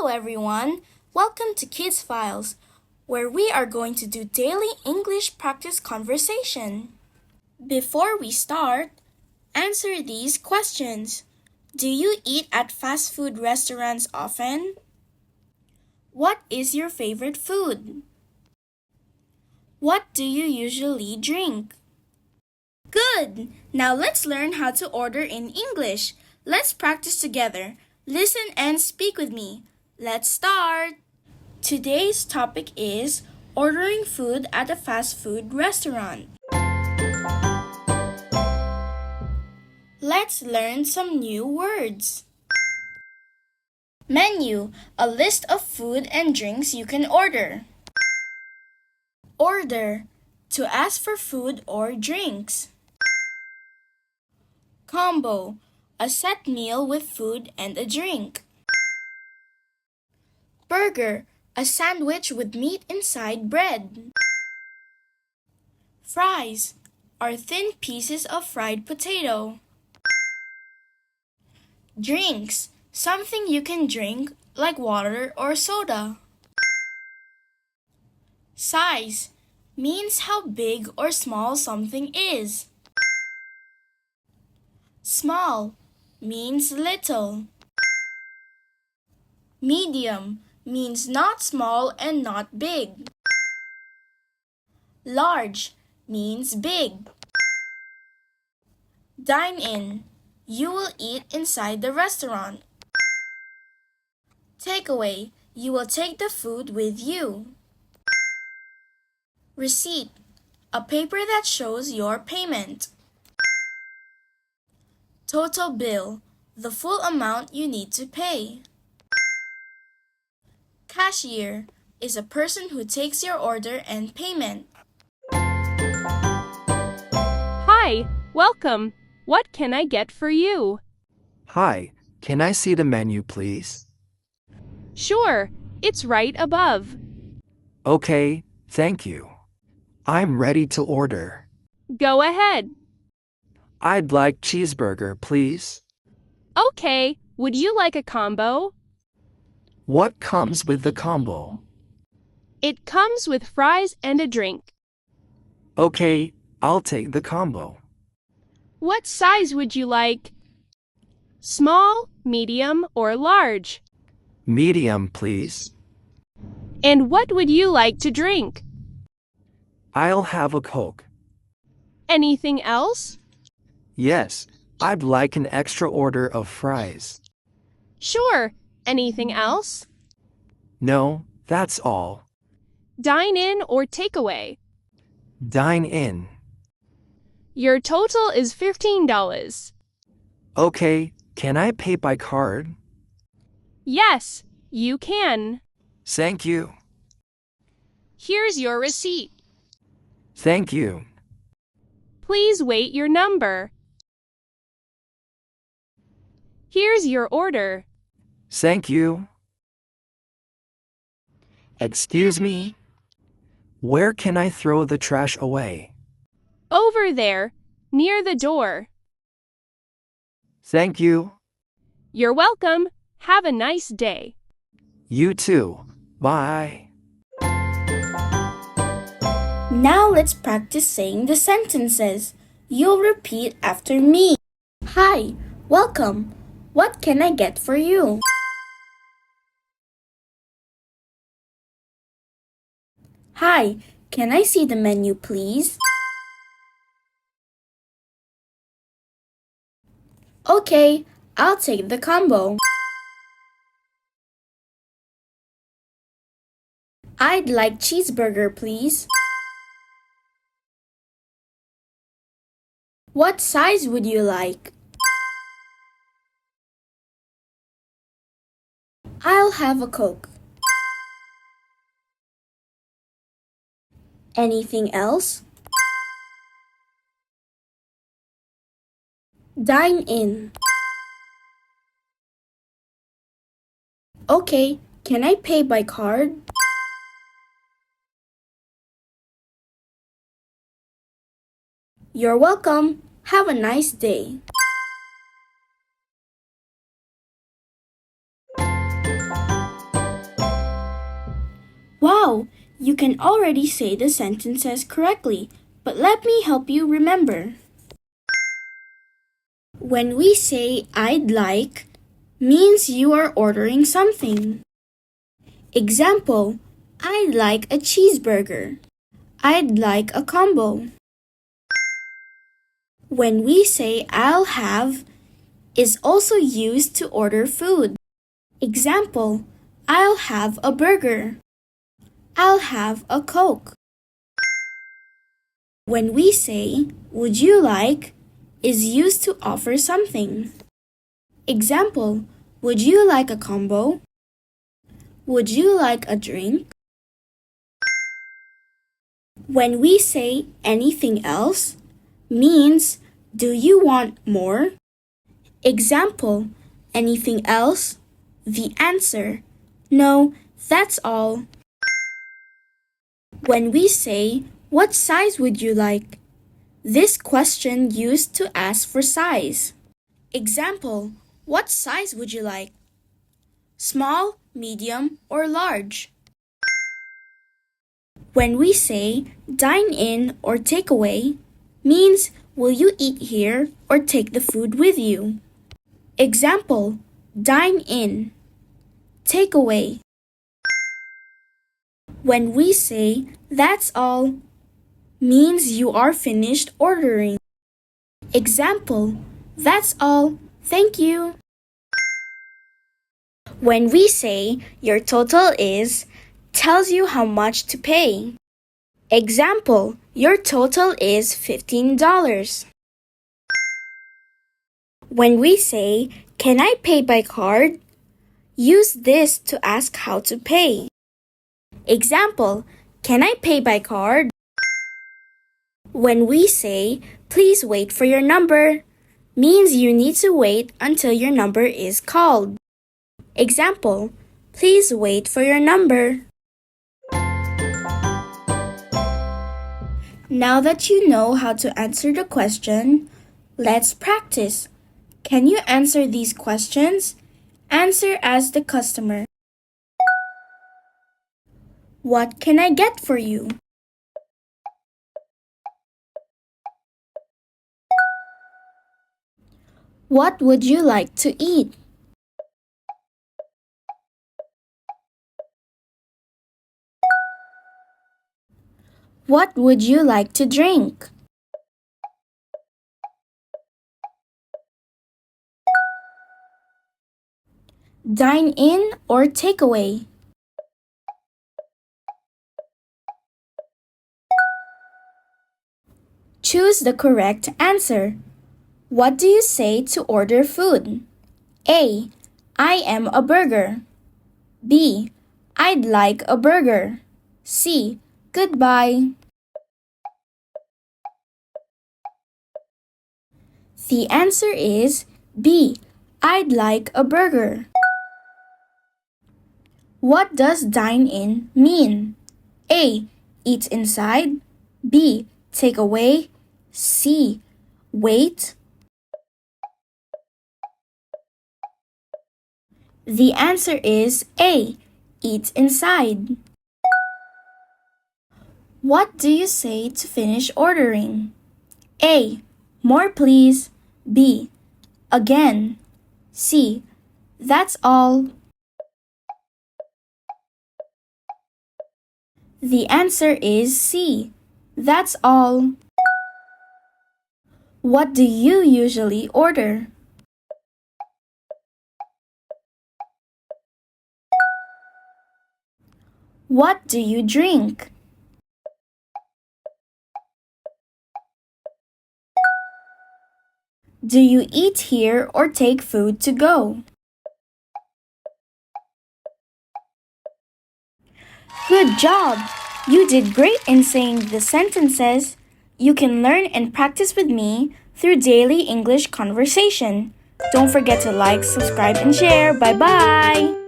Hello everyone! Welcome to Kids Files, where we are going to do daily English practice conversation. Before we start, answer these questions. Do you eat at fast food restaurants often? What is your favorite food? What do you usually drink? Good! Now let's learn how to order in English. Let's practice together. Listen and speak with me. Let's start! Today's topic is ordering food at a fast food restaurant. Let's learn some new words. Menu, a list of food and drinks you can order. Order, to ask for food or drinks. Combo, a set meal with food and a drink. Burger, a sandwich with meat inside bread. Fries are thin pieces of fried potato. Drinks, something you can drink like water or soda. Size means how big or small something is. Small means little. Medium means not small and not big. Large means big. Dine in, you will eat inside the restaurant. Takeaway, you will take the food with you. Receipt, a paper that shows your payment. Total bill, the full amount you need to pay. Cashier is a person who takes your order and payment. Hi, welcome. What can I get for you? Hi, can I see the menu, please? Sure, it's right above. Okay, thank you. I'm ready to order. Go ahead. I'd like cheeseburger, please. Okay, would you like a combo? What comes with the combo? It comes with fries and a drink. Okay, I'll take the combo. What size would you like? Small, medium, or large? Medium, please. And what would you like to drink? I'll have a Coke. Anything else? Yes, I'd like an extra order of fries. Sure. Anything else? No, that's all. Dine in or takeaway? Dine in. Your total is $15. Okay, can I pay by card? Yes, you can. Thank you. Here's your receipt. Thank you. Please wait your number. Here's your order. Thank you. Excuse me? Where can I throw the trash away? Over there, near the door. Thank you. You're welcome. Have a nice day. You too. Bye. Now let's practice saying the sentences. You'll repeat after me. Hi, welcome. What can I get for you? Hi, can I see the menu, please? Okay, I'll take the combo. I'd like cheeseburger, please. What size would you like? I'll have a Coke. Anything else? Dine in. Okay, can I pay by card? You're welcome. Have a nice day. Wow, you can already say the sentences correctly, but let me help you remember. When we say I'd like, means you are ordering something. Example, I'd like a cheeseburger. I'd like a combo. When we say I'll have, is also used to order food. Example, I'll have a burger. I'll have a Coke. When we say would you like, is used to offer something. Example, would you like a combo? Would you like a drink? When we say anything else, means do you want more? Example, anything else? The answer, no, that's all. When we say what size would you like? This question used to ask for size. Example, what size would you like? Small, medium, or large? When we say dine in or take away, means will you eat here or take the food with you? Example, dine in, take away. When we say that's all, means you are finished ordering. Example, that's all, thank you. When we say your total is, tells you how much to pay. Example, your total is $15. When we say, can I pay by card? Use this to ask how to pay. Example, can I pay by card? When we say, please wait for your number, means you need to wait until your number is called. Example, please wait for your number. Now that you know how to answer the question, let's practice. Can you answer these questions? Answer as the customer. What can I get for you? What would you like to eat? What would you like to drink? Dine in or take away? Choose the correct answer. What do you say to order food? A. I am a burger. B. I'd like a burger. C. Goodbye. The answer is B. I'd like a burger. What does dine in mean? A. Eat inside. B. Take away. C. Wait. The answer is A. Eat inside. What do you say to finish ordering? A. More please. B. Again. C. That's all. The answer is C. That's all. What do you usually order? What do you drink? Do you eat here or take food to go? Good job! You did great in saying the sentences. You can learn and practice with me through daily English conversation. Don't forget to like, subscribe, and share. Bye-bye!